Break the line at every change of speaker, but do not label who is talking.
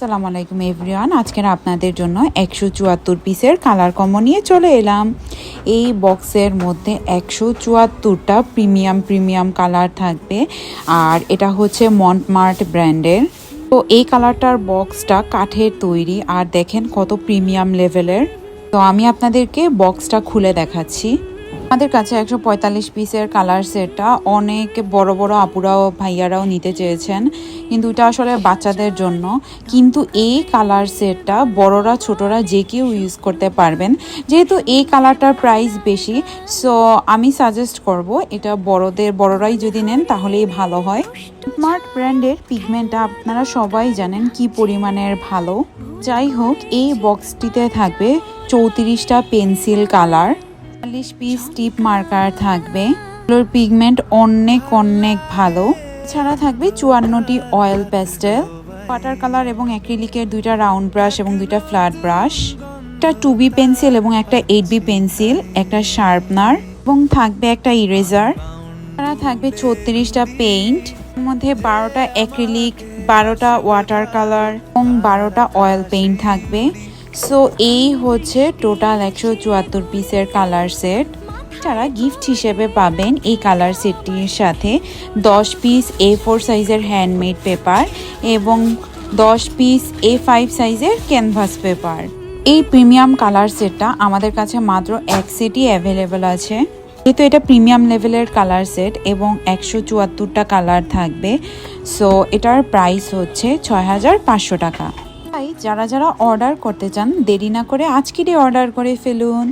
আসসালামু আলাইকুম এভরিওয়ান। আজকের আপনাদের জন্য 174 পিসের কালার কম্বো নিয়ে চলে এলাম। এই বক্সের মধ্যে 174টা প্রিমিয়াম কালার থাকবে, আর এটা হচ্ছে মন্টমার্ট ব্র্যান্ডের। তো এই কালারটার বক্সটা কাঠের তৈরি, আর দেখেন কত প্রিমিয়াম লেভেলের। তো আমি আপনাদেরকে বক্সটা খুলে দেখাচ্ছি। আমাদের কাছে 145 পিসের কালার সেটটা অনেক বড় বড় আপুরাও ভাইয়ারাও নিতে চেয়েছেন, কিন্তু এটা আসলে বাচ্চাদের জন্য। কিন্তু এই কালার সেটটা বড়রা ছোটরা যে কেউ ইউজ করতে পারবেন, যেহেতু এই কালারটার প্রাইস বেশি। সো আমি সাজেস্ট করব এটা বড়রাই যদি নেন তাহলেই ভালো হয়। স্মার্ট ব্র্যান্ডের পিগমেন্টটা আপনারা সবাই জানেন কি পরিমাণের ভালো। যাই হোক, এই বক্সটিতে থাকবে 34টা পেন্সিল কালার, 40 পিস টিপ মার্কার থাকবে। এগুলোর পিগমেন্ট অনেক ভালো। এছাড়া থাকবে 54টি অয়েল প্যাস্টেল, ওয়াটার কালার এবং অ্যাক্রিলিকের 2টা রাউন্ড ব্রাশ এবং 2টা ফ্ল্যাট ব্রাশ, একটা 2B পেন্সিল এবং একটা 8B পেন্সিল, একটা শার্পনার এবং থাকবে একটা ইরেজার। এছাড়া থাকবে 36টা পেইন্ট, এর মধ্যে 12টা অ্যাক্রিলিক, 12টা ওয়াটার কালার এবং 12টা অয়েল পেইন্ট থাকবে। সো এই হচ্ছে টোটাল 174 পিসের কালার সেট। যারা গিফট হিসেবে পাবেন এই কালার সেটটির সাথে 10 পিস A4 সাইজের হ্যান্ডমেড পেপার এবং 10 পিস A5 সাইজের ক্যানভাস পেপার। এই প্রিমিয়াম কালার সেটটা আমাদের কাছে মাত্র এক সেটই অ্যাভেলেবেল আছে। যেহেতু এটা প্রিমিয়াম লেভেলের কালার সেট এবং 174টা কালার থাকবে, সো এটার প্রাইস হচ্ছে 6500 টাকা। তাই যারা অর্ডার করতে চান দেরি না করে আজকেরই অর্ডার করে ফেলুন।